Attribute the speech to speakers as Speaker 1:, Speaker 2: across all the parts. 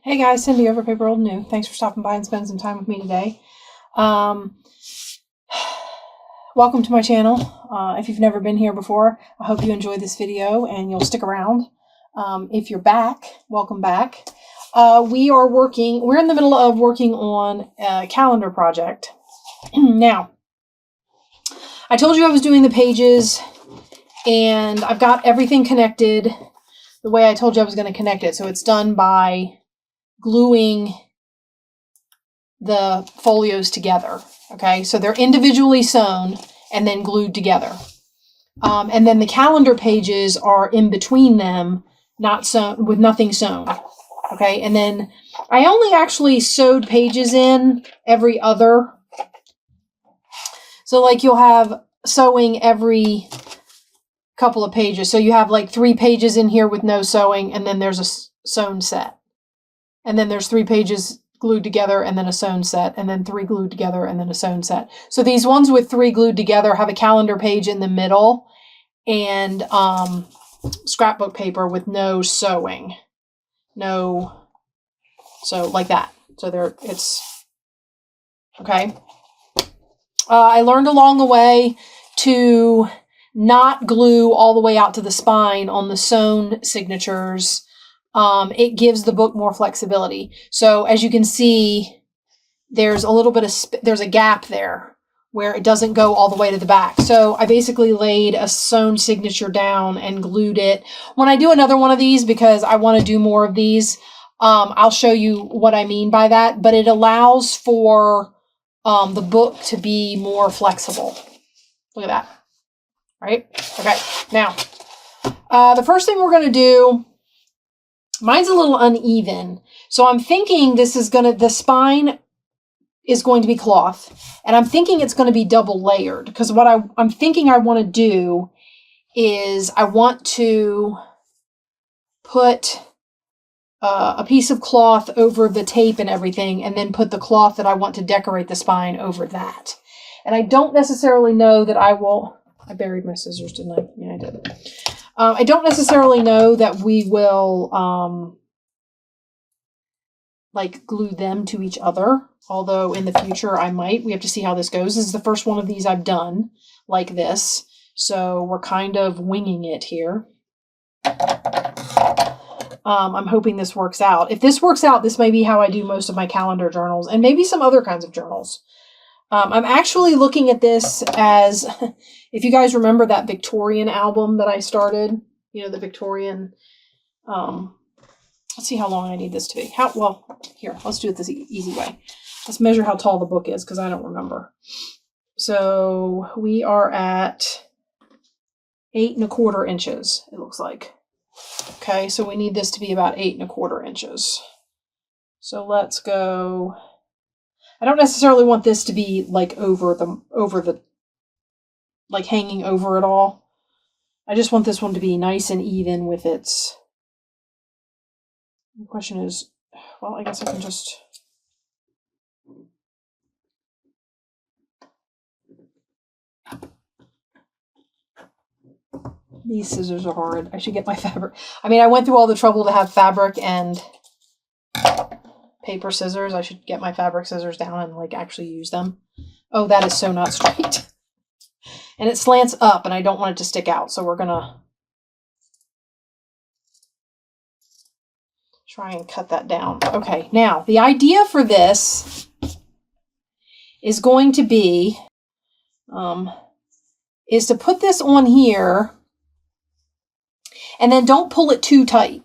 Speaker 1: Hey guys, Cindy over paper.old.new. Thanks for stopping by and spending some time with me today. Welcome to my channel. If you've never been here before, I hope you enjoyed this video and you'll stick around. If you're back, welcome back. We're in the middle of working on a calendar project. Now, I told you I was doing the pages and I've got everything connected the way I told you I was going to connect it. So it's done by gluing the folios together. Okay, so they're individually sewn and then glued together. And then the calendar pages are in between them, not sewn, with nothing sewn. Okay, and then I only actually sewed pages in every other. So like you'll have sewing every couple of pages. So you have like 3 pages in here with no sewing, and then there's a sewn set. And then there's 3 pages glued together and then a sewn set, and then 3 glued together and then a sewn set. So these ones with 3 glued together have a calendar page in the middle and scrapbook paper with no sewing. So like that. So it's okay. I learned along the way to not glue all the way out to the spine on the sewn signatures. It gives the book more flexibility. So as you can see, there's a little bit of, there's a gap there where it doesn't go all the way to the back. So I basically laid a sewn signature down and glued it. When I do another one of these, because I want to do more of these, I'll show you what I mean by that, but it allows for the book to be more flexible. Look at that. Right? Okay. Now, the first thing we're going to do, mine's a little uneven. So I'm thinking the spine is going to be cloth, and I'm thinking it's going to be double layered, because what I'm thinking I want to do is I want to put a piece of cloth over the tape and everything, and then put the cloth that I want to decorate the spine over that. And I don't necessarily know that I will... I buried my scissors, didn't I? Yeah, I did. I don't necessarily know that we will like glue them to each other, although in the future I might. We have to see how this goes. This is the first one of these I've done like this, so we're kind of winging it here. I'm hoping this works out. If this works out, this may be how I do most of my calendar journals, and maybe some other kinds of journals. I'm actually looking at this as, if you guys remember that Victorian album that I started, you know, the Victorian, let's see how long I need this to be. Well, here, let's do it this easy way. Let's measure how tall the book is, because I don't remember. So we are at 8 1/4 inches, it looks like. Okay, so we need this to be about 8 1/4 inches. So let's go... I don't necessarily want this to be like over the like hanging over it all. I just want this one to be nice and even with its... The question is, well, I guess I can just... These scissors are hard. I should get my fabric. I mean, I went through all the trouble to have fabric and paper scissors. I should get my fabric scissors down and like actually use them. Oh, that is so not straight. And it slants up and I don't want it to stick out. So we're gonna try and cut that down. Okay, now the idea for this is going to be, is to put this on here and then don't pull it too tight.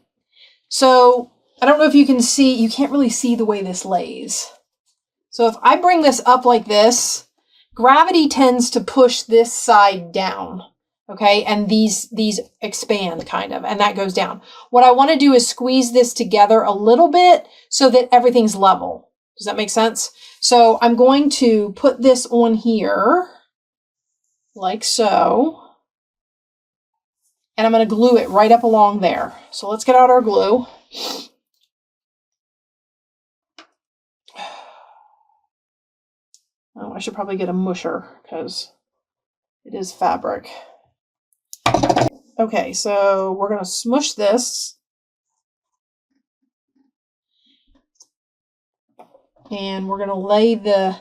Speaker 1: So I don't know if you can see, you can't really see the way this lays. So if I bring this up like this, gravity tends to push this side down, okay? And these expand kind of, and that goes down. What I want to do is squeeze this together a little bit so that everything's level. Does that make sense? So I'm going to put this on here, like so. And I'm going to glue it right up along there. So let's get out our glue. Oh, I should probably get a musher because it is fabric. Okay, so we're going to smush this. And we're going to lay the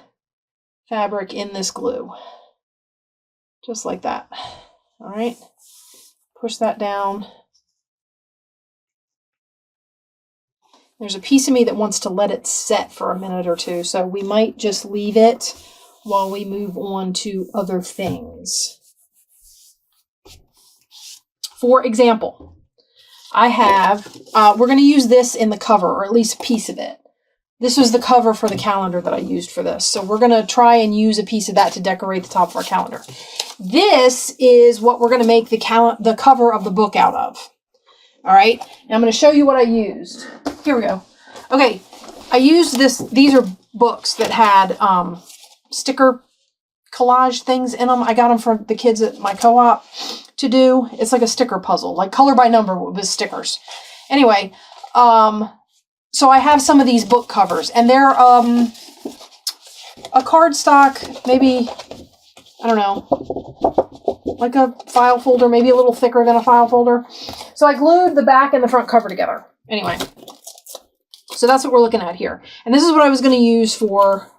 Speaker 1: fabric in this glue. Just like that. All right. Push that down. There's a piece of me that wants to let it set for a minute or two, so we might just leave it while we move on to other things. For example, I have, we're going to use this in the cover, or at least a piece of it. This was the cover for the calendar that I used for this. So we're going to try and use a piece of that to decorate the top of our calendar. This is what we're going to make the cover of the book out of. All right. And I'm going to show you what I used. Here we go. Okay. I used this. These are books that had sticker collage things in them. I got them for the kids at my co-op to do. It's like a sticker puzzle, like color by number with stickers. Anyway, so I have some of these book covers, and they're a cardstock, maybe, I don't know, like a file folder, maybe a little thicker than a file folder. So I glued the back and the front cover together. Anyway, so that's what we're looking at here. And this is what I was going to use for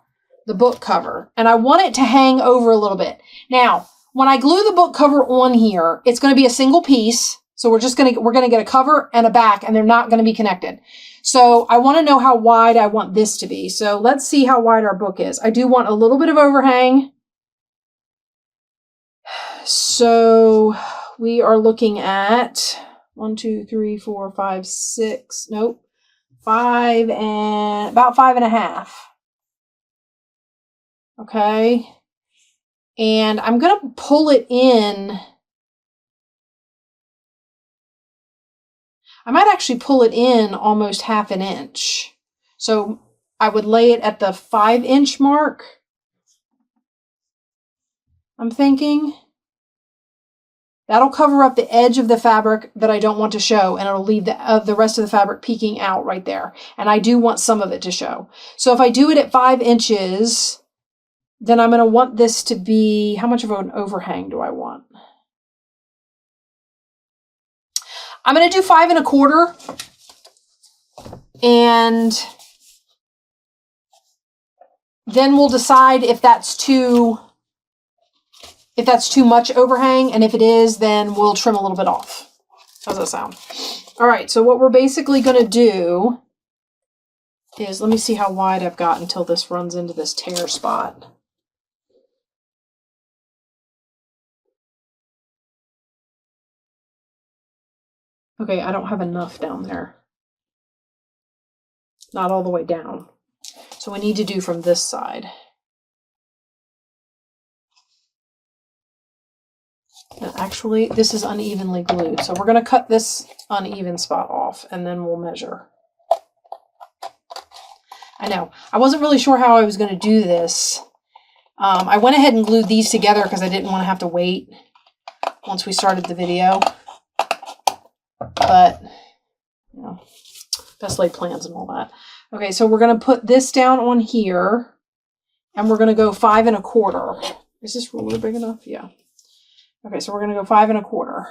Speaker 1: the book cover. And I want it to hang over a little bit. Now, when I glue the book cover on here, it's going to be a single piece. So we're going to get a cover and a back, and they're not going to be connected. So I want to know how wide I want this to be. So let's see how wide our book is. I do want a little bit of overhang. So we are looking at 1, 2, 3, 4, 5, 6. Nope. 5 and about 5.5. Okay. And I'm going to pull it in. I might actually pull it in almost 1/2 inch. So I would lay it at the 5-inch mark. I'm thinking that'll cover up the edge of the fabric that I don't want to show, and it'll leave the rest of the fabric peeking out right there. And I do want some of it to show. So if I do it at 5 inches, then I'm going to want this to be, how much of an overhang do I want? I'm going to do 5 1/4, and then we'll decide if that's too much overhang, and if it is, then we'll trim a little bit off. How's that sound? All right, so what we're basically going to do is, let me see how wide I've got until this runs into this tear spot. Okay, I don't have enough down there. Not all the way down. So we need to do from this side. And actually, this is unevenly glued. So we're going to cut this uneven spot off, and then we'll measure. I know. I wasn't really sure how I was going to do this. I went ahead and glued these together because I didn't want to have to wait once we started the video. But, you know, best laid plans and all that. Okay, so we're going to put this down on here, and we're going to go 5 1/4. Is this ruler big enough? Yeah. Okay, so we're going to go 5 1/4.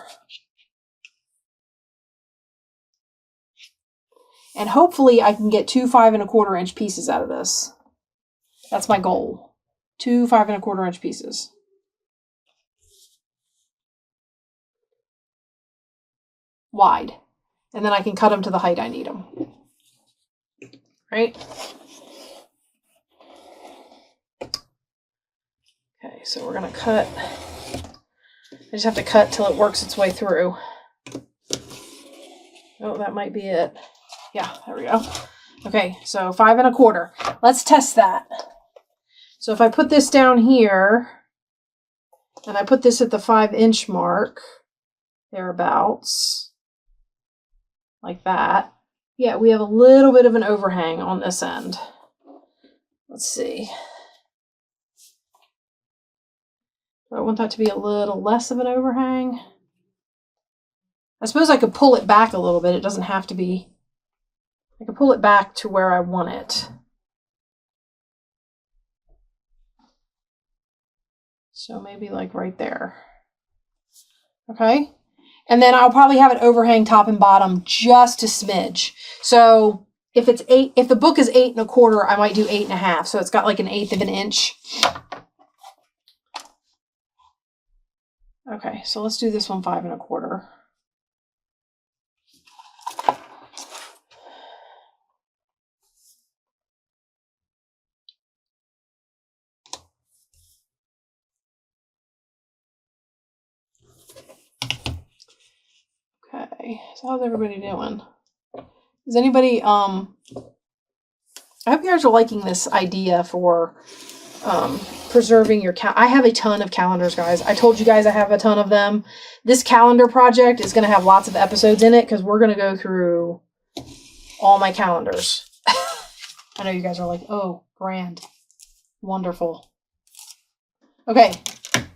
Speaker 1: And hopefully I can get 2 5 1/4 inch pieces out of this. That's my goal. 2 5 1/4 inch pieces. Wide. And then I can cut them to the height I need them. Right? Okay, so we're going to cut. I just have to cut till it works its way through. Oh, that might be it. Yeah, there we go. Okay, so 5 1/4. Let's test that. So if I put this down here, and I put this at the 5-inch mark, thereabouts, like that. Yeah, we have a little bit of an overhang on this end. Let's see. Do I want that to be a little less of an overhang? I suppose I could pull it back a little bit. It doesn't have to be. I can pull it back to where I want it. So maybe like right there. Okay. And then I'll probably have it overhang top and bottom just a smidge. So if it's 8, if the book is 8 1/4, I might do 8 1/2. So it's got like 1/8 of an inch. Okay, so let's do this one 5 1/4. Okay, so how's everybody doing? Is anybody, I hope you guys are liking this idea for preserving your I have a ton of calendars, guys. I told you guys I have a ton of them. This calendar project is going to have lots of episodes in it because we're going to go through all my calendars. I know you guys are like, oh, grand. Wonderful. Okay,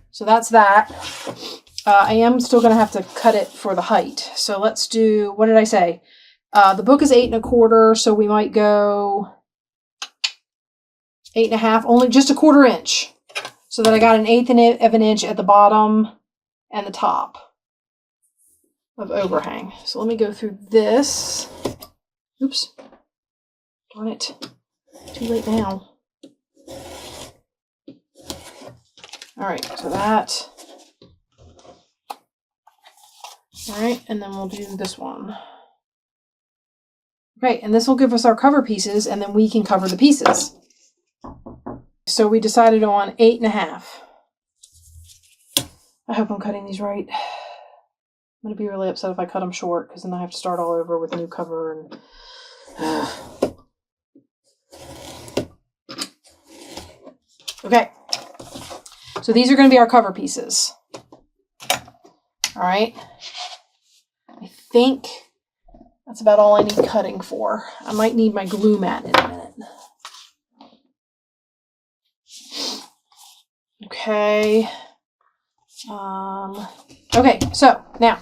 Speaker 1: so that's that. I am still going to have to cut it for the height. So let's do, what did I say? The book is 8 1/4, so we might go 8 1/2, only just 1/4 inch. So that I got 1/8 of an inch at the bottom and the top of overhang. So let me go through this. Oops. Darn it. Too late now. All right, so that. All right, and then we'll do this one. Okay, and this will give us our cover pieces, and then we can cover the pieces. So we decided on 8 1/2. I hope I'm cutting these right. I'm going to be really upset if I cut them short, because then I have to start all over with a new cover. And okay, so these are going to be our cover pieces. All right, I think that's about all I need cutting for. I might need my glue mat in a minute. Okay. Okay, so now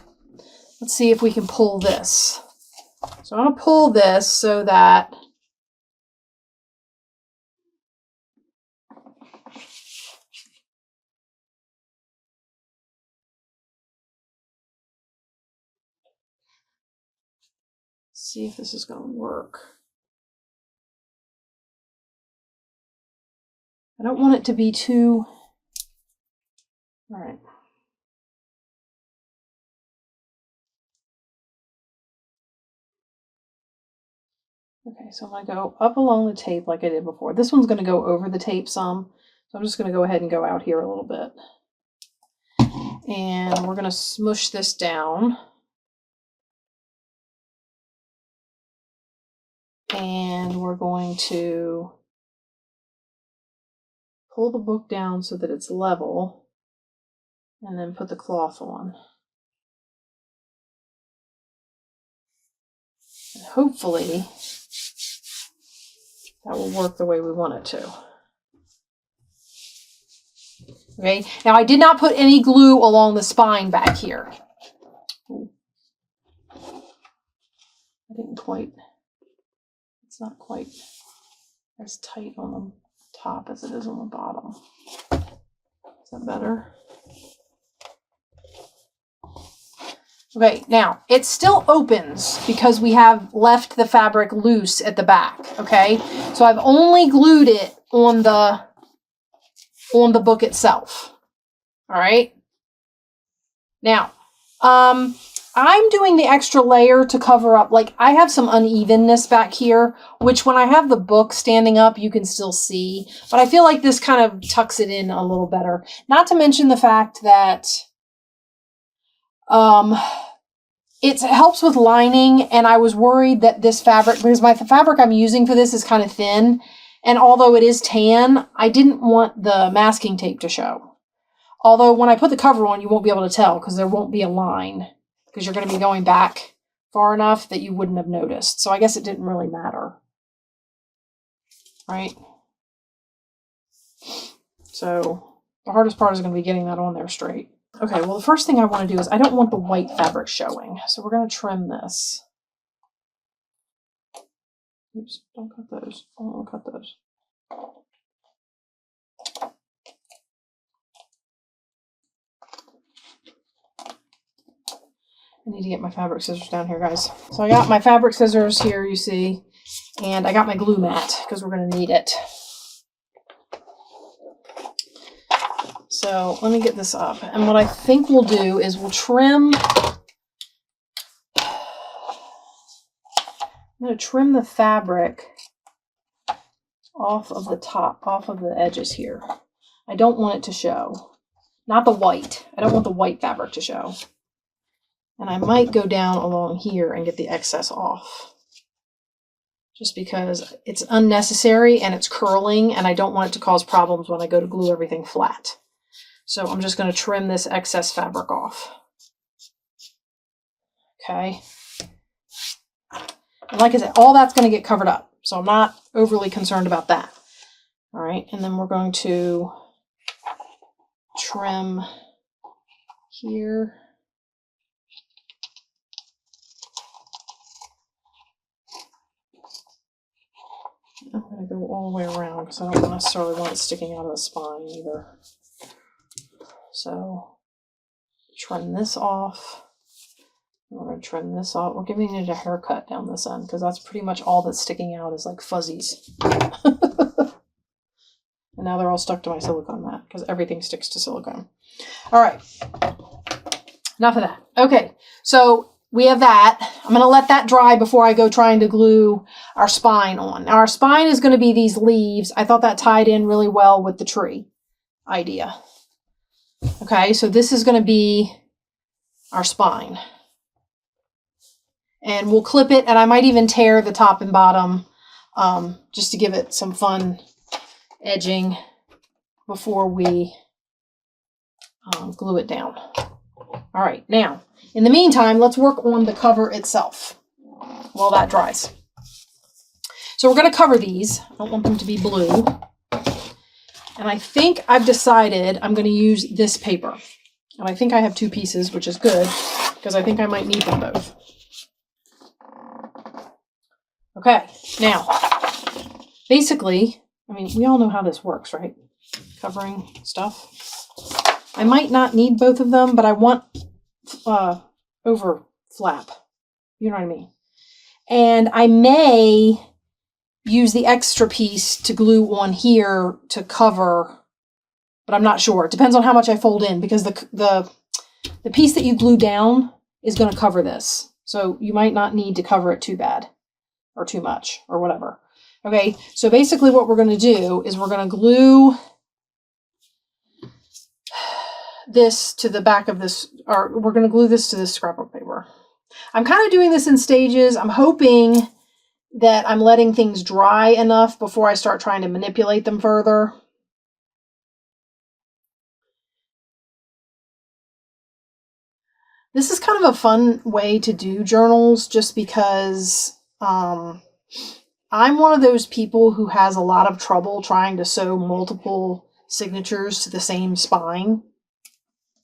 Speaker 1: let's see if we can pull this. So I'm going to pull this so that see if this is going to work. I don't want it to be too, all right. Okay, so I'm going to go up along the tape like I did before. This one's going to go over the tape some, so I'm just going to go ahead and go out here a little bit. And we're going to smush this down. And we're going to pull the book down so that it's level, and then put the cloth on. And hopefully that will work the way we want it to. Okay, now I did not put any glue along the spine back here. Ooh. I didn't quite, it's not quite as tight on the top as it is on the bottom. Is that better? Okay, now it still opens because we have left the fabric loose at the back, okay? So I've only glued it on the book itself. All right? Now, I'm doing the extra layer to cover up, like I have some unevenness back here, which when I have the book standing up, you can still see, but I feel like this kind of tucks it in a little better. Not to mention the fact that it helps with lining, and I was worried that this fabric, because the fabric I'm using for this is kind of thin, and although it is tan, I didn't want the masking tape to show. Although when I put the cover on, you won't be able to tell because there won't be a line, because you're going to be going back far enough that you wouldn't have noticed. So I guess it didn't really matter. Right? So the hardest part is going to be getting that on there straight. Okay, well, the first thing I want to do is I don't want the white fabric showing. So we're going to trim this. Oops, don't cut those. I don't want to cut those. I need to get my fabric scissors down here, guys. So I got my fabric scissors here, you see. And I got my glue mat because we're going to need it. So let me get this up. And what I think we'll do is we'll trim. I'm going to trim the fabric off of the top, off of the edges here. I don't want it to show. Not the white. I don't want the white fabric to show. And I might go down along here and get the excess off. Just because it's unnecessary and it's curling and I don't want it to cause problems when I go to glue everything flat. So I'm just going to trim this excess fabric off. Okay. And like I said, all that's going to get covered up. So I'm not overly concerned about that. All right. And then we're going to trim here. I'm going to go all the way around because I don't necessarily want it sticking out of the spine either. So trim this off. We're going to trim this off. We're giving it a haircut down this end because that's pretty much all that's sticking out is like fuzzies. And now they're all stuck to my silicone mat because everything sticks to silicone. All right. Enough of that. Okay. So we have that. I'm going to let that dry before I go trying to glue our spine on. Now our spine is going to be these leaves. I thought that tied in really well with the tree idea. Okay. So this is going to be our spine. And we'll clip it, and I might even tear the top and bottom just to give it some fun edging before we glue it down. All right, now, in the meantime, let's work on the cover itself while that dries. So we're going to cover these. I don't want them to be blue. And I think I've decided I'm going to use this paper. And I think I have 2 pieces, which is good, because I think I might need them both. Okay, now, basically, I mean, we all know how this works, right? Covering stuff. I might not need both of them, but I want over flap. You know what I mean? And I may use the extra piece to glue on here to cover, but I'm not sure. It depends on how much I fold in because the piece that you glue down is going to cover this. So you might not need to cover it too bad. Or too much, or whatever. Okay, so basically what we're going to do is we're going to glue this to the back of this, or we're going to glue this to this scrapbook paper. I'm kind of doing this in stages. I'm hoping that I'm letting things dry enough before I start trying to manipulate them further. This is kind of a fun way to do journals just because I'm one of those people who has a lot of trouble trying to sew multiple signatures to the same spine.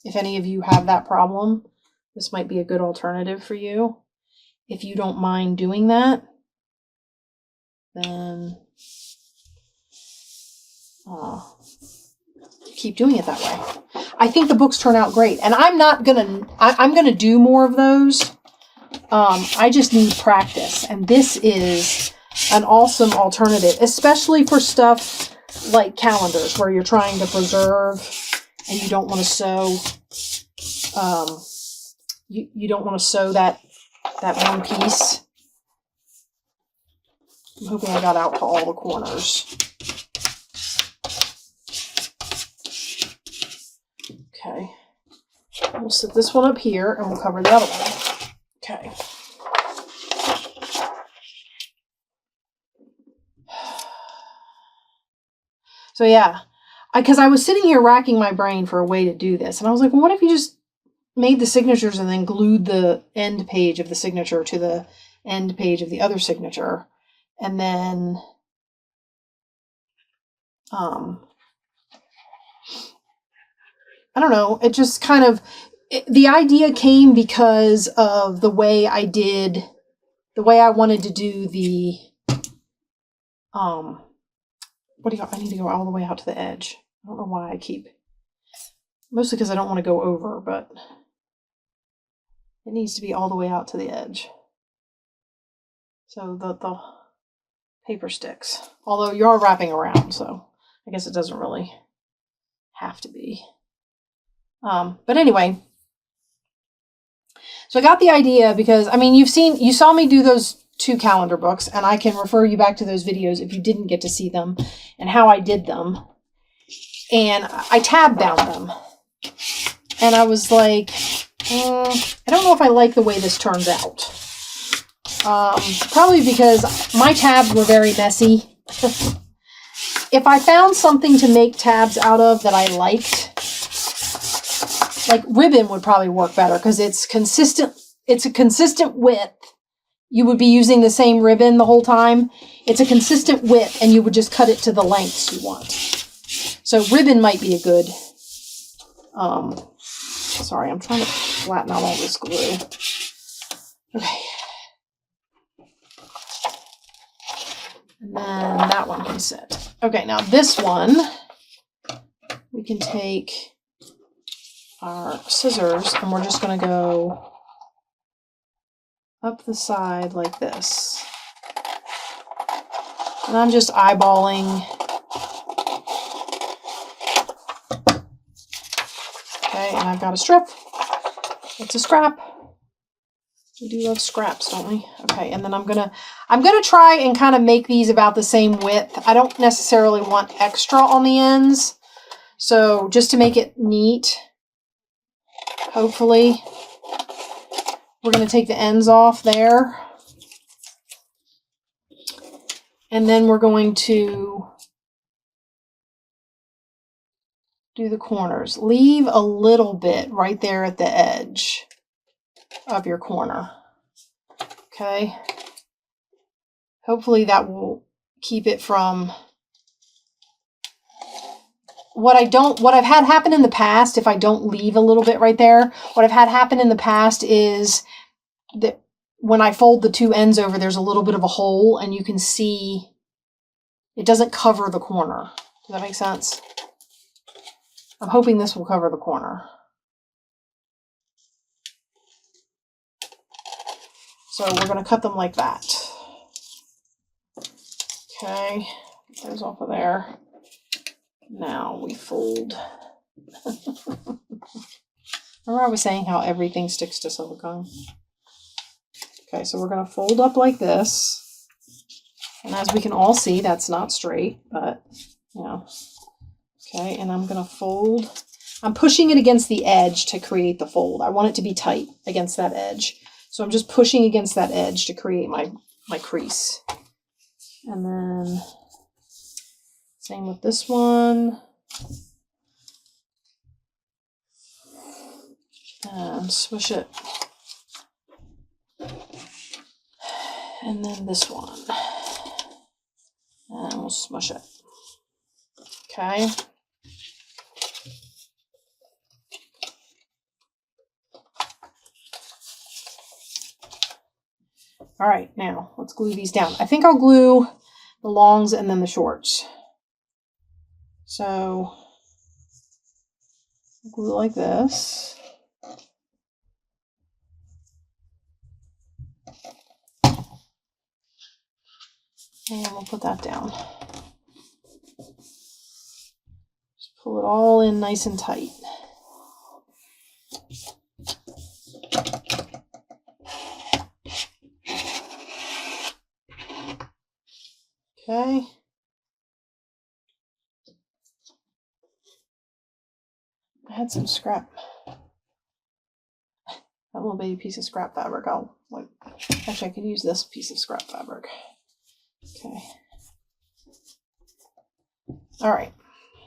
Speaker 1: If any of you have that problem, this might be a good alternative for you. If you don't mind doing that, then keep doing it that way. I think the books turn out great, and I'm gonna do more of those. I just need practice, and this is an awesome alternative, especially for stuff like calendars where you're trying to preserve and you don't want to sew. You don't want to sew that one piece. I'm hoping I got out to all the corners. Okay, we'll set this one up here and we'll cover the other one. Okay. So yeah, because I was sitting here racking my brain for a way to do this. And I was like, well, what if you just made the signatures and then glued the end page of the signature to the end page of the other signature? And then, I don't know, it just kind of, the idea came because of the way I wanted to do the, I need to go all the way out to the edge. I don't know why I keep, mostly because I don't want to go over, but it needs to be all the way out to the edge. So paper sticks. Although you are wrapping around, so I guess it doesn't really have to be. But anyway, so I got the idea because, I mean, you saw me do those 2 calendar books, and I can refer you back to those videos if you didn't get to see them and how I did them. And I tab bound them. And I was like, I don't know if I like the way this turns out. Probably because my tabs were very messy. If I found something to make tabs out of that I liked, like ribbon would probably work better because it's consistent. It's a consistent width. You would be using the same ribbon the whole time. It's a consistent width, and you would just cut it to the lengths you want. So ribbon might be a good. Sorry, I'm trying to flatten out all this glue. Okay. And then that one can sit. Okay, now this one, we can take our scissors and we're just going to go up the side like this. And I'm just eyeballing. Okay, and I've got a strip. It's a scrap. We do love scraps, don't we? Okay, and then I'm gonna try and kind of make these about the same width. I don't necessarily want extra on the ends. So just to make it neat, hopefully, we're gonna take the ends off there. And then we're going to do the corners. Leave a little bit right there at the edge of your corner. Okay. Hopefully that will keep it from what I've had happen in the past, if I don't leave a little bit right there, what I've had happen in the past is that when I fold the 2 ends over, there's a little bit of a hole and you can see it doesn't cover the corner. Does that make sense? I'm hoping this will cover the corner. So we're going to cut them like that. Okay, get those off of there. Now we fold. Remember I was saying how everything sticks to silicone? Okay, so we're going to fold up like this. And as we can all see, that's not straight, but, you know. Okay, and I'm going to fold. I'm pushing it against the edge to create the fold. I want it to be tight against that edge. So I'm just pushing against that edge to create my crease. And then same with this one. And swish it. And then this one. And we'll smush it. Okay. All right, now let's glue these down. I think I'll glue the longs and then the shorts. So glue like this. And we'll put that down. Just pull it all in nice and tight. Okay. I had some scrap. That little baby piece of scrap fabric. Actually, I can use this piece of scrap fabric. Okay. All right.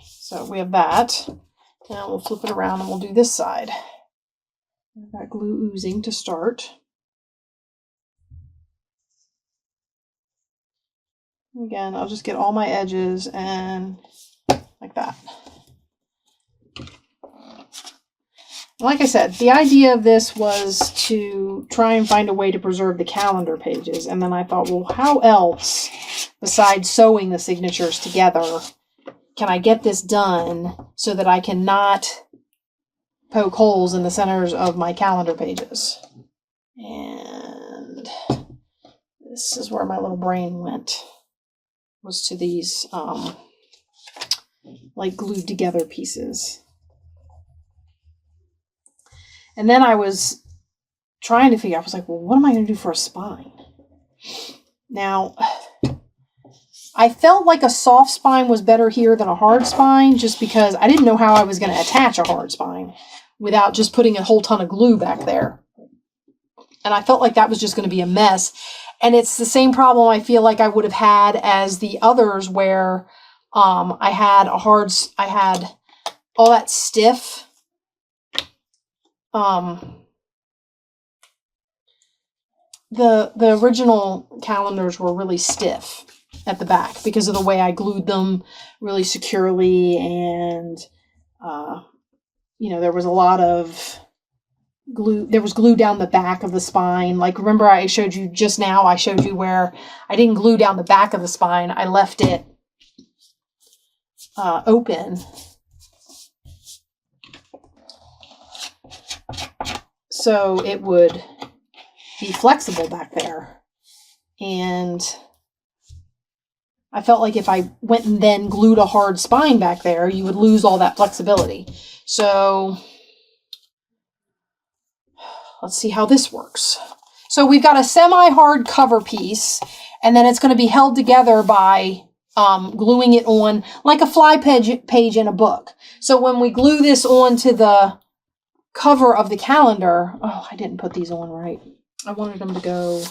Speaker 1: So we have that. Now we'll flip it around and we'll do this side. I've got glue oozing to start. Again, I'll just get all my edges and like that. Like I said, the idea of this was to try and find a way to preserve the calendar pages. And then I thought, well, how else, besides sewing the signatures together, can I get this done so that I cannot poke holes in the centers of my calendar pages? And this is where my little brain went. was to these like glued together pieces. And then I was trying to figure out, I was like, well, what am I going to do for a spine? Now, I felt like a soft spine was better here than a hard spine, just because I didn't know how I was going to attach a hard spine without just putting a whole ton of glue back there. And I felt like that was just going to be a mess. And it's the same problem I feel like I would have had as the others, where I had all that stiff, the original calendars were really stiff at the back because of the way I glued them really securely, and there was a lot of glue. There was glue down the back of the spine. Like, remember I showed you just now, I showed you where I didn't glue down the back of the spine. I left it open. So it would be flexible back there. And I felt like if I went and then glued a hard spine back there, you would lose all that flexibility. So let's see how this works. So we've got a semi-hard cover piece, and then it's going to be held together by gluing it on like a fly page in a book. So when we glue this onto the cover of the calendar, oh, I didn't put these on right. I wanted them to go,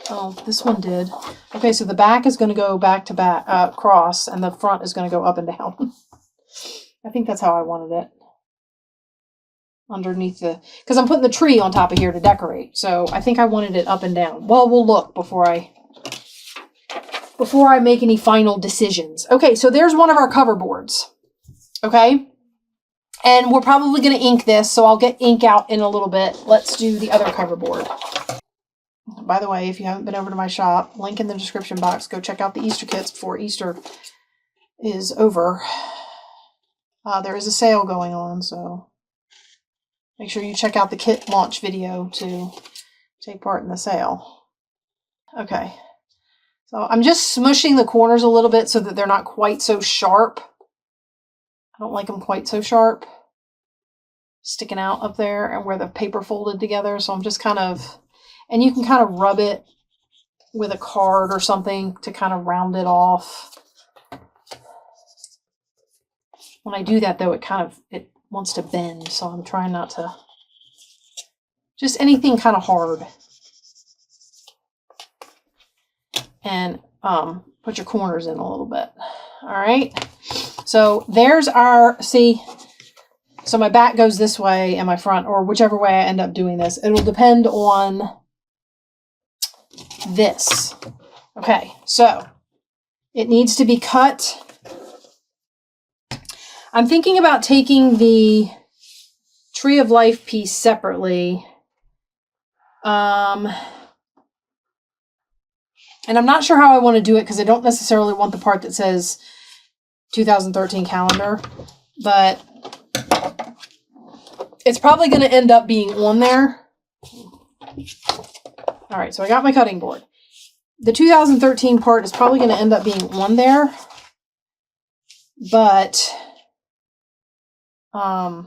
Speaker 1: oh, this one did. Okay, so the back is going to go back to back, across, and the front is going to go up and down. I think that's how I wanted it. Underneath because I'm putting the tree on top of here to decorate. So I think I wanted it up and down. Well, we'll look before I make any final decisions. Okay, so there's one of our cover boards. Okay. And we're probably going to ink this, so I'll get ink out in a little bit. Let's do the other cover board. By the way, if you haven't been over to my shop, link in the description box. Go check out the Easter kits before Easter is over. There is a sale going on, so make sure you check out the kit launch video to take part in the sale. Okay, so I'm just smushing the corners a little bit so that they're not quite so sharp. I don't like them quite so sharp, sticking out up there and where the paper folded together. So I'm just kind of, and you can kind of rub it with a card or something to kind of round it off. When I do that though, it wants to bend. So I'm trying not to, just anything kind of hard. And put your corners in a little bit. All right. So there's our, see, so my back goes this way and my front, or whichever way I end up doing this. It'll depend on this. Okay, so it needs to be cut. I'm thinking about taking the Tree of Life piece separately. And I'm not sure how I want to do it because I don't necessarily want the part that says 2013 calendar, but it's probably going to end up being on there. All right, so I got my cutting board. The 2013 part is probably going to end up being on there, but I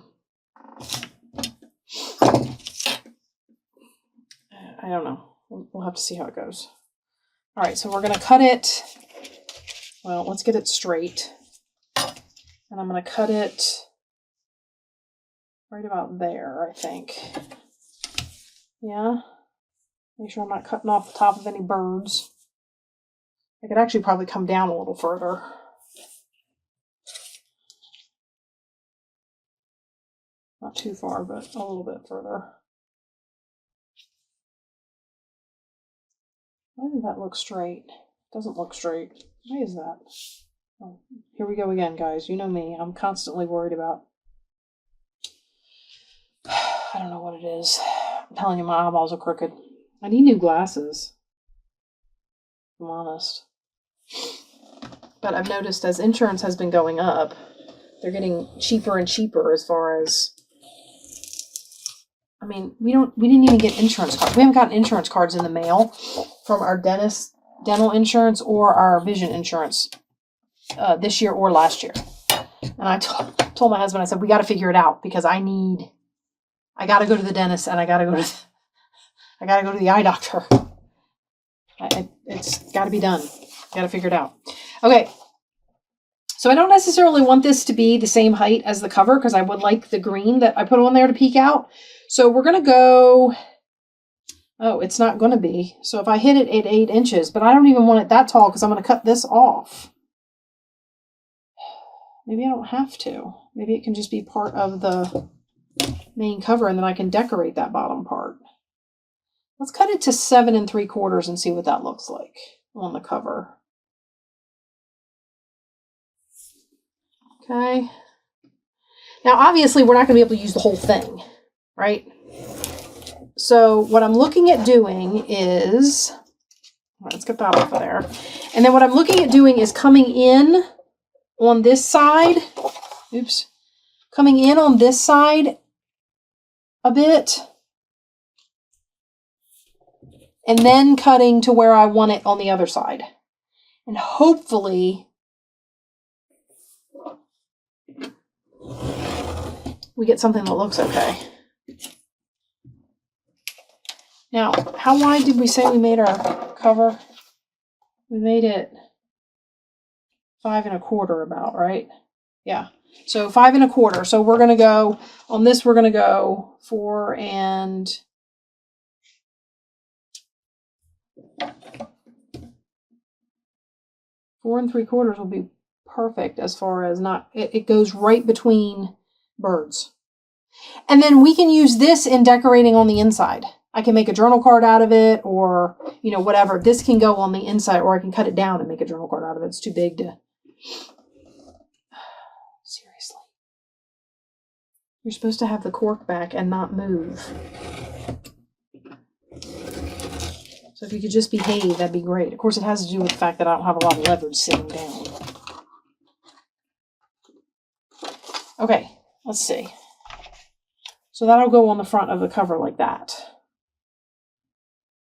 Speaker 1: don't know. We'll have to see how it goes. All right, so we're going to cut it. Well, let's get it straight. And I'm going to cut it right about there, I think. Yeah. Make sure I'm not cutting off the top of any birds. I could actually probably come down a little further. Not too far, but a little bit further. Why does that look straight? It doesn't look straight. Why is that? Oh, here we go again, guys. You know me. I'm constantly worried about... I don't know what it is. I'm telling you, my eyeballs are crooked. I need new glasses. I'm honest. But I've noticed as insurance has been going up, they're getting cheaper and cheaper as far as... I mean, we didn't even get insurance cards. We haven't gotten insurance cards in the mail from our dentist dental insurance or our vision insurance this year or last year. And I told my husband, I said, we got to figure it out because I got to go to the dentist and I got to go to the eye doctor. It's got to be done. Got to figure it out. Okay. So I don't necessarily want this to be the same height as the cover because I would like the green that I put on there to peek out. So we're going to go, oh, it's not going to be. So if I hit it at 8 inches, but I don't even want it that tall because I'm going to cut this off. Maybe I don't have to. Maybe it can just be part of the main cover and then I can decorate that bottom part. Let's cut it to 7 3/4 and see what that looks like on the cover. Okay. Now, obviously, we're not going to be able to use the whole thing, right? So what I'm looking at doing is, let's get that off of there. And then what I'm looking at doing is coming in on this side. Oops. Coming in on this side a bit. And then cutting to where I want it on the other side. And hopefully we get something that looks okay. Now, how wide did we say we made our cover? We made it 5 1/4 about, right? Yeah. So 5 1/4. So we're going to go, on this we're going to go 4 3/4 will be perfect as far as not, it goes right between birds. And then we can use this in decorating on the inside. I can make a journal card out of it or, you know, whatever. This can go on the inside or I can cut it down and make a journal card out of it. It's too big to... Seriously. You're supposed to have the cork back and not move. So if you could just behave, that'd be great. Of course, it has to do with the fact that I don't have a lot of leverage sitting down. Okay, let's see. So that'll go on the front of the cover like that.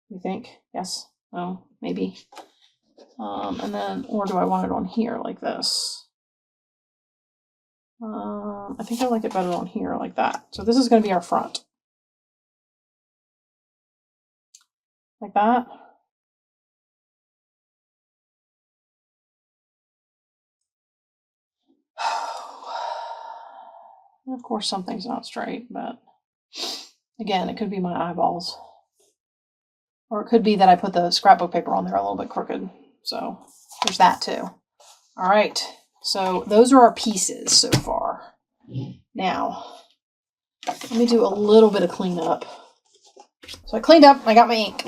Speaker 1: You think? Yes? No? Maybe? And then, or do I want it on here like this? I think I like it better on here like that. So this is going to be our front. Like that. And of course, something's not straight, but again, it could be my eyeballs. Or it could be that I put the scrapbook paper on there a little bit crooked. So there's that too. All right. So those are our pieces so far. Now, let me do a little bit of cleanup. So I cleaned up, I got my ink.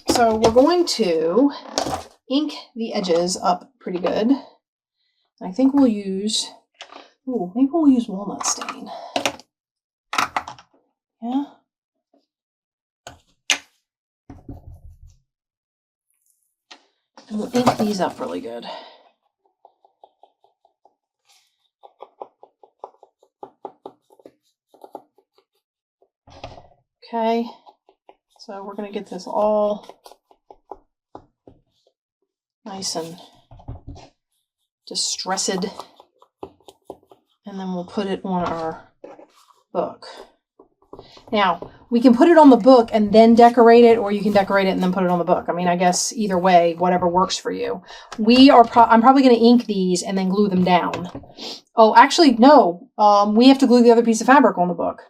Speaker 1: So we're going to ink the edges up pretty good. I think we'll use, maybe we'll use walnut stain. Yeah. And we'll ink these up really good. Okay, so we're going to get this all nice and distressed, and then we'll put it on our book. Now, we can put it on the book and then decorate it, or you can decorate it and then put it on the book. I mean, I guess either way, whatever works for you. I'm probably going to ink these and then glue them down. Oh, actually, no. We have to glue the other piece of fabric on the book.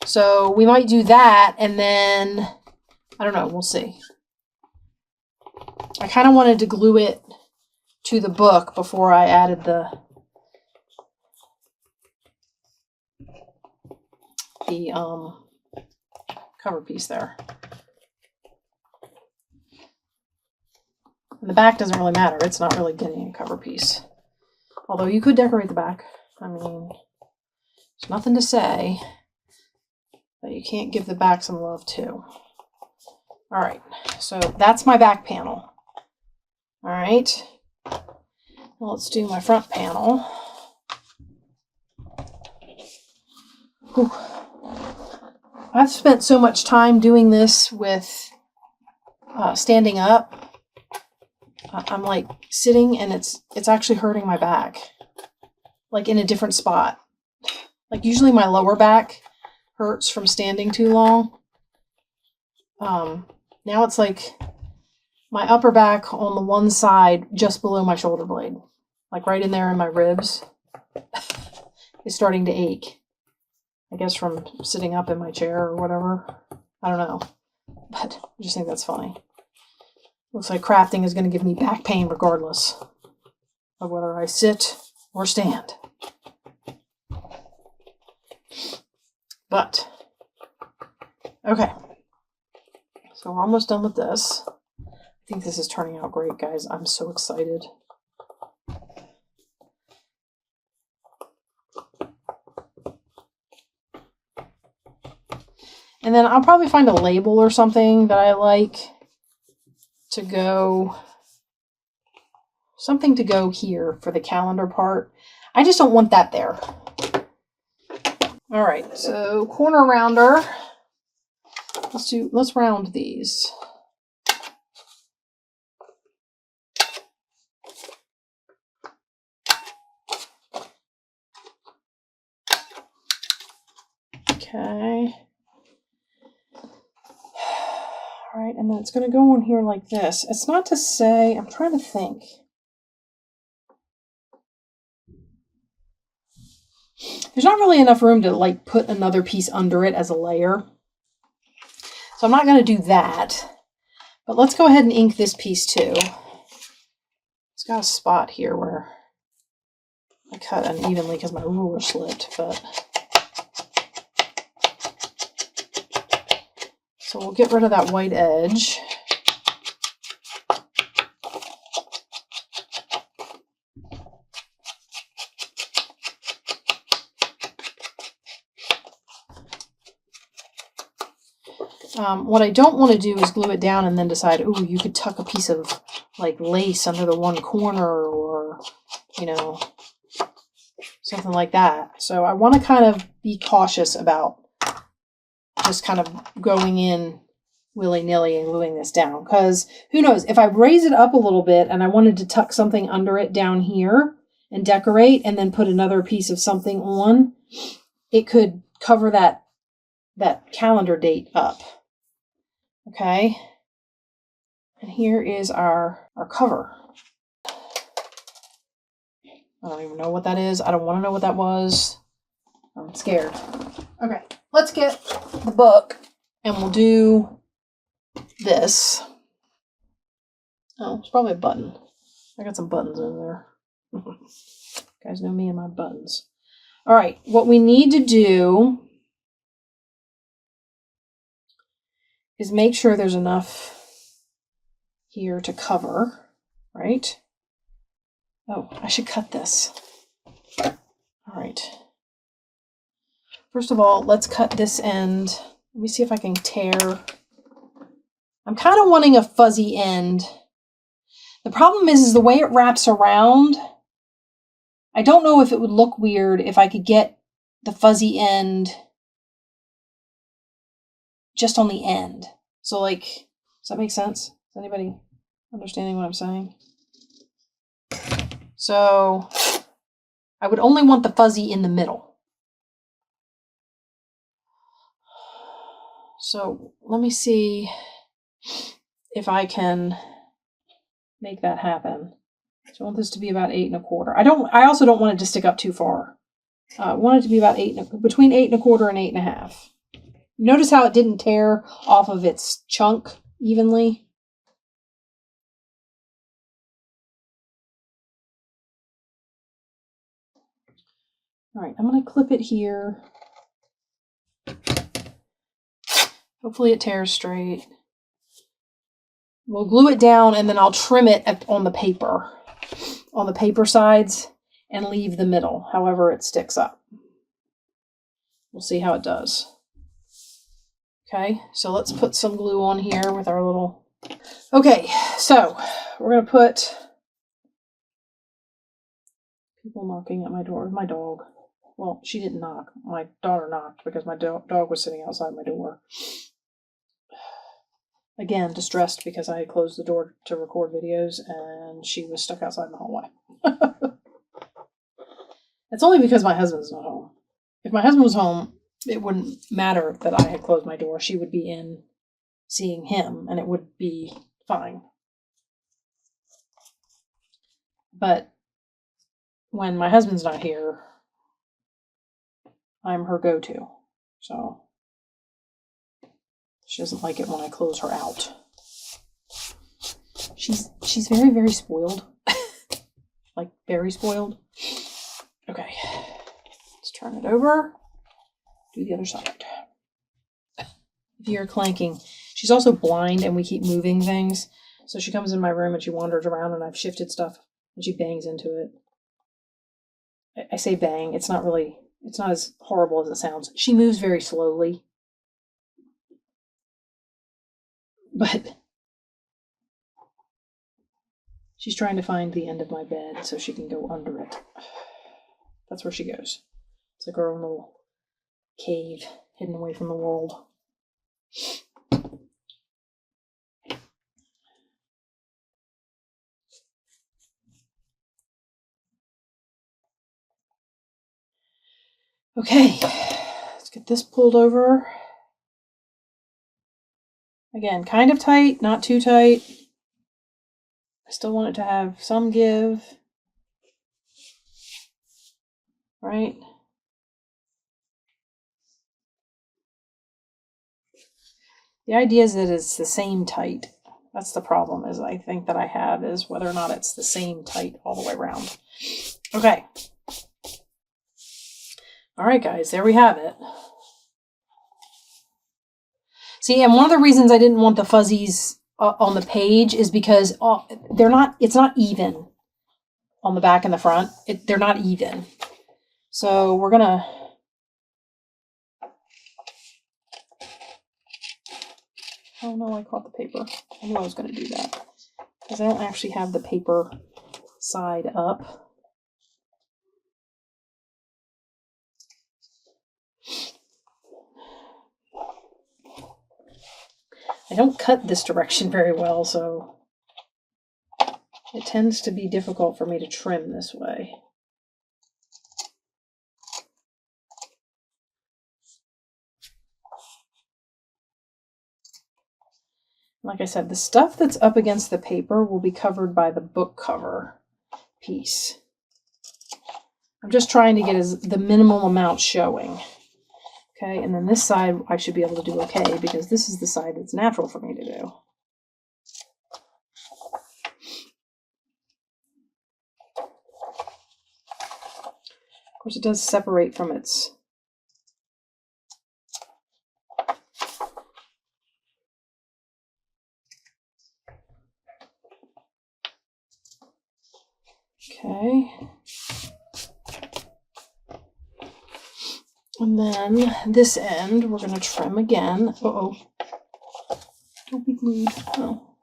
Speaker 1: So we might do that, and then, I don't know, we'll see. I kind of wanted to glue it to the book before I added the cover piece there. And the back doesn't really matter. It's not really getting a cover piece. Although you could decorate the back. I mean, there's nothing to say that you can't give the back some love too. All right, so that's my back panel. All right, well, let's do my front panel. Whew. I've spent so much time doing this with standing up I'm like sitting and it's actually hurting my back, like in a different spot. Like usually my lower back hurts from standing too long. Now it's like my upper back on the one side just below my shoulder blade, like right in there in my ribs, is starting to ache. I guess from sitting up in my chair or whatever. I don't know. But I just think that's funny. Looks like crafting is going to give me back pain regardless of whether I sit or stand. But, okay. So we're almost done with this. I think this is turning out great, guys. I'm so excited. And then I'll probably find a label or something that I like to go, something to go here for the calendar part. I just don't want that there. All right, so corner rounder. Let's round these. Okay. All right, and then it's going to go on here like this. It's not to say, I'm trying to think. There's not really enough room to like put another piece under it as a layer. So I'm not going to do that. But let's go ahead and ink this piece too. It's got a spot here where I cut unevenly because my ruler slipped, but so we'll get rid of that white edge. What I don't want to do is glue it down and then decide, ooh, you could tuck a piece of like lace under the one corner or, you know, something like that. So I want to kind of be cautious about just kind of going in willy-nilly and gluing this down. Because who knows, if I raise it up a little bit and I wanted to tuck something under it down here and decorate and then put another piece of something on, it could cover that calendar date up. Okay, and here is our cover. I don't even know what that is. I don't want to know what that was. I'm scared. Okay, let's get the book and we'll do this. Oh, it's probably a button. I got some buttons in there. You guys know me and my buttons. All right, what we need to do is make sure there's enough here to cover, right? Oh, I should cut this. All right. First of all, let's cut this end. Let me see if I can tear. I'm kind of wanting a fuzzy end. The problem is the way it wraps around. I don't know if it would look weird if I could get the fuzzy end just on the end. So like, does that make sense? Is anybody understanding what I'm saying? So I would only want the fuzzy in the middle. So let me see if I can make that happen. So I want this to be about 8 1/4. I also don't want it to stick up too far. I want it to be about between 8 1/4 and 8 1/2. Notice how it didn't tear off of its chunk evenly. All right, I'm going to clip it here. Hopefully it tears straight. We'll glue it down and then I'll trim it on the paper sides and leave the middle, however it sticks up. We'll see how it does. Okay, so let's put some glue on here with our little... Okay, so we're going to put... People knocking at my door. My dog. Well, she didn't knock. My daughter knocked because my dog was sitting outside my door. Again, distressed because I had closed the door to record videos and she was stuck outside in the hallway. It's only because my husband's not home. If my husband was home, it wouldn't matter that I had closed my door. She would be in seeing him and it would be fine. But when my husband's not here, I'm her go-to. So she doesn't like it when I close her out. She's very, very spoiled. Like, very spoiled. Okay. Let's turn it over. Do the other side. If you're clanking. She's also blind and we keep moving things. So she comes in my room and she wanders around and I've shifted stuff and she bangs into it. I say bang. It's not as horrible as it sounds. She moves very slowly. But she's trying to find the end of my bed so she can go under it. That's where she goes. It's like her own little cave hidden away from the world. Okay, let's get this pulled over. Again, kind of tight, not too tight. I still want it to have some give. Right? The idea is that it's the same tight. That's the problem, is I think that I have, is whether or not it's the same tight all the way around. Okay. All right, guys, there we have it. See, and one of the reasons I didn't want the fuzzies on the page is because it's not even on the back and the front. They're not even. So we're gonna oh no, I caught the paper. I knew I was gonna do that because I don't actually have the paper side up. I don't cut this direction very well, so it tends to be difficult for me to trim this way. Like I said, the stuff that's up against the paper will be covered by the book cover piece. I'm just trying to get the minimum amount showing. Okay, and then this side I should be able to do okay because this is the side that's natural for me to do. Of course, it does separate from its okay. And then this end, we're going to trim again. Uh-oh. Don't be glued. Oh.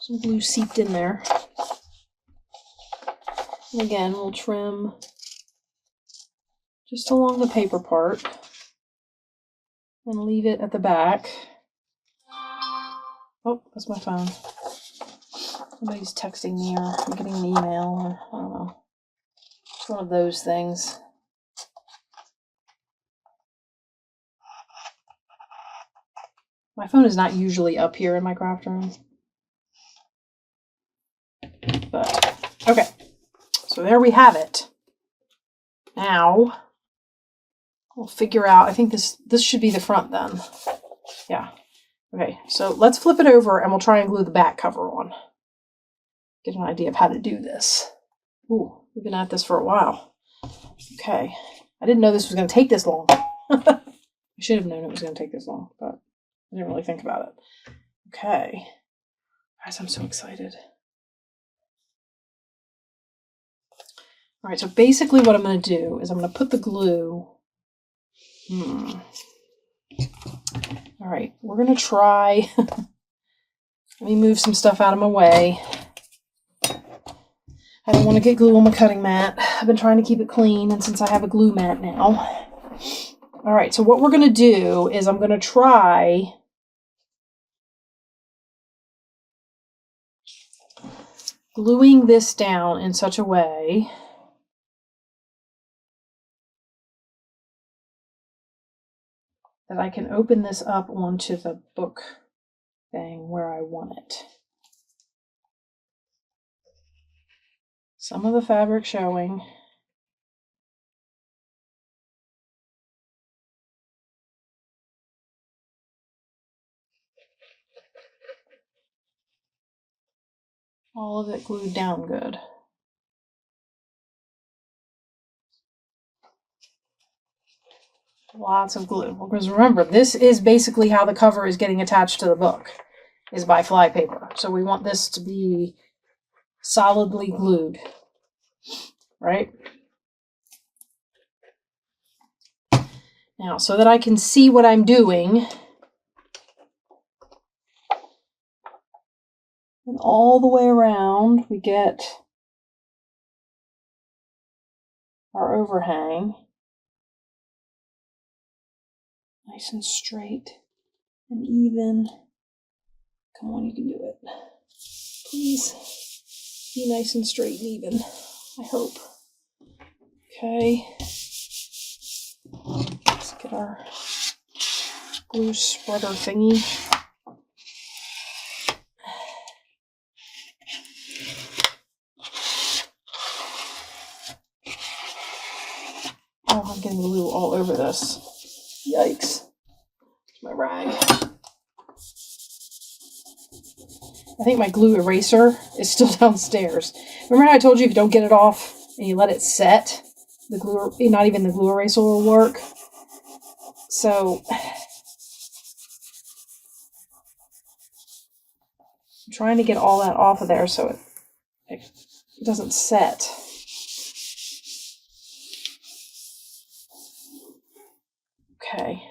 Speaker 1: Some glue seeped in there. And again, we'll trim just along the paper part and leave it at the back. Oh, that's my phone. Somebody's texting me or I'm getting an email or I don't know. It's one of those things. My phone is not usually up here in my craft room. But, okay. So there we have it. Now, we'll figure out, I think this should be the front then. Yeah. Okay, so let's flip it over and we'll try and glue the back cover on. Get an idea of how to do this. Ooh, we've been at this for a while. Okay. I didn't know this was going to take this long. I should have known it was going to take this long, but I didn't really think about it. Okay. Guys, I'm so excited. All right, so basically what I'm going to do is I'm going to put the glue. All right, we're going to try. Let me move some stuff out of my way. I don't want to get glue on my cutting mat. I've been trying to keep it clean, and since I have a glue mat now. All right, so what we're going to do is I'm going to try gluing this down in such a way that I can open this up onto the book thing where I want it. Some of the fabric showing. All of it glued down good. Lots of glue. Because remember, this is basically how the cover is getting attached to the book, is by fly paper. So we want this to be solidly glued, right? Now, so that I can see what I'm doing, and all the way around we get our overhang nice and straight and even. Come on, you can do it. Please be nice and straight and even, I hope. Okay. Let's get our glue spreader thingy. Oh, I'm getting glue all over this. Yikes. My rag. I think my glue eraser is still downstairs. Remember how I told you if you don't get it off and you let it set, the glue, not even the glue eraser will work? So I'm trying to get all that off of there so it doesn't set. Okay.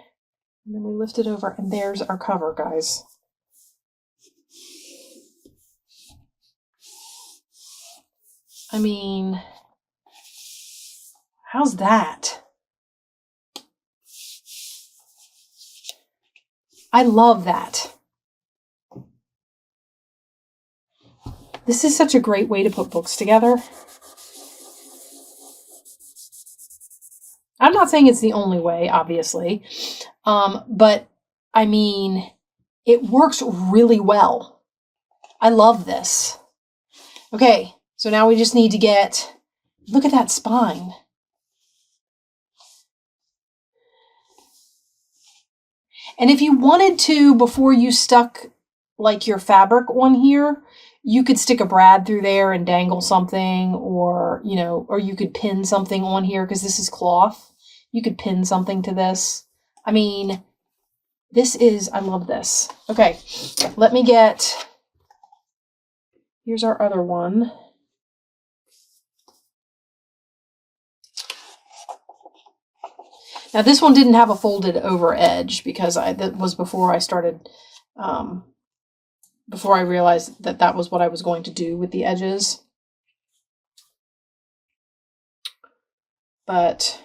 Speaker 1: And then we lift it over, and there's our cover, guys. I mean, how's that? I love that. This is such a great way to put books together. I'm not saying it's the only way, obviously, but I mean, it works really well. I love this. Okay, so now we just need to get, look at that spine. And if you wanted to, before you stuck like your fabric on here, you could stick a brad through there and dangle something, or, you know, or you could pin something on here because this is cloth. You could pin something to this. I mean, this is, I love this. Okay, let me get, here's our other one. Now this one didn't have a folded over edge because that was before I started, before I realized that that was what I was going to do with the edges. But,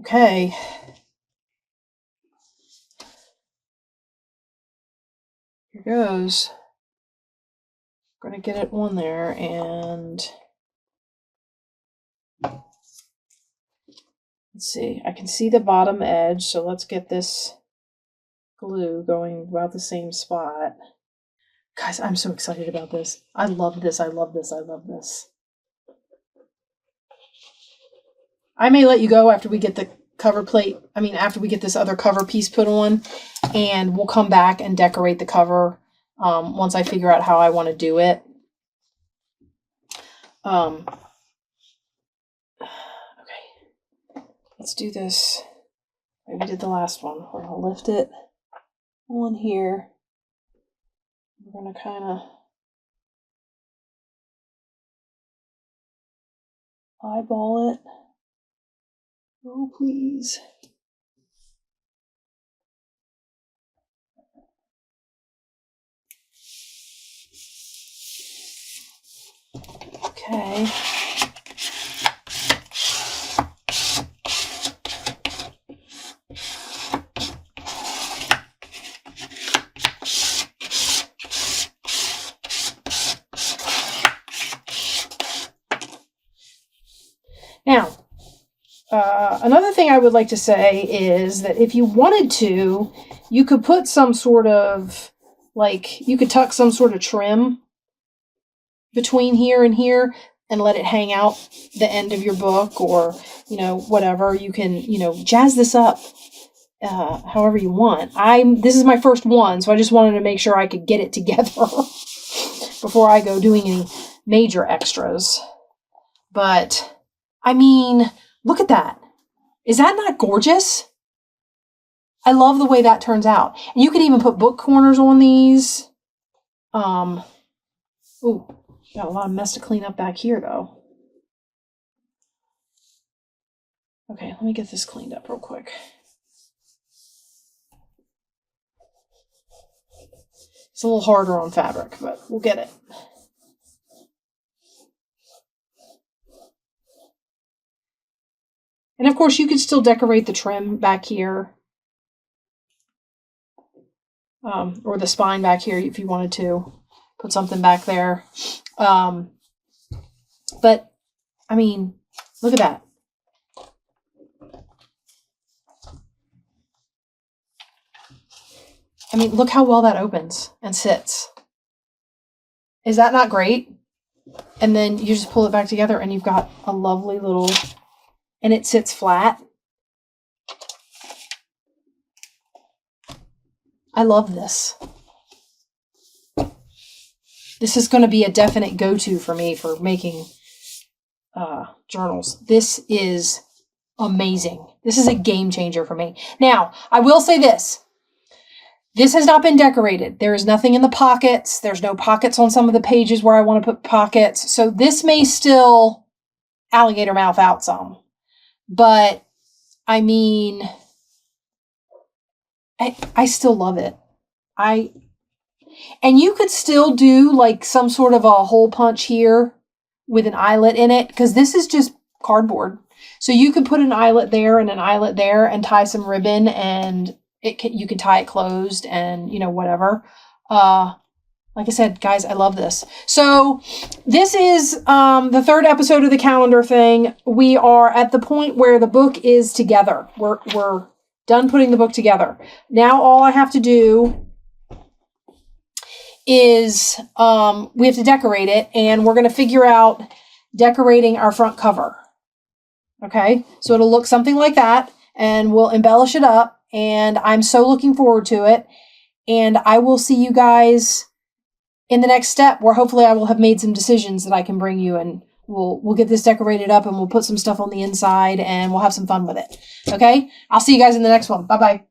Speaker 1: okay. Here goes. I'm going to get it on there, and let's see. I can see the bottom edge, so let's get this glue going about the same spot. Guys, I'm so excited about this. I love this. I love this. I love this. I may let you go after we get the cover plate. I mean, after we get this other cover piece put on, and we'll come back and decorate the cover once I figure out how I want to do it. Okay, let's do this. Like we did the last one. We're gonna lift it on here. We're gonna kind of eyeball it. Oh, please. Okay. Another thing I would like to say is that if you wanted to, you could put some sort of, like, you could tuck some sort of trim between here and here and let it hang out the end of your book, or, you know, whatever. You can, you know, jazz this up however you want. This is my first one, so I just wanted to make sure I could get it together before I go doing any major extras. But, I mean, look at that. Is that not gorgeous? I love the way that turns out. And you could even put book corners on these. Ooh, got a lot of mess to clean up back here, though. Okay, let me get this cleaned up real quick. It's a little harder on fabric, but we'll get it. And of course, you could still decorate the trim back here. Or the spine back here if you wanted to. Put something back there. But, I mean, look at that. I mean, look how well that opens and sits. Is that not great? And then you just pull it back together and you've got a lovely little, and it sits flat. I love this. This is going to be a definite go-to for me for making journals. This is amazing. This is a game changer for me. Now, I will say this. This has not been decorated. There is nothing in the pockets. There's no pockets on some of the pages where I want to put pockets. So this may still alligator mouth out some. But, I mean, I still love it. And you could still do like some sort of a hole punch here with an eyelet in it, because this is just cardboard. So you could put an eyelet there and an eyelet there and tie some ribbon, and you can tie it closed and, you know, whatever. Like I said, guys, I love this. So this is the third episode of the calendar thing. We are at the point where the book is together. We're done putting the book together. Now all I have to do is we have to decorate it, and we're going to figure out decorating our front cover. Okay, so it'll look something like that, and we'll embellish it up, and I'm so looking forward to it. And I will see you guys in the next step, where hopefully I will have made some decisions that I can bring you, and we'll get this decorated up, and we'll put some stuff on the inside, and we'll have some fun with it. Okay, I'll see you guys in the next one. Bye-bye.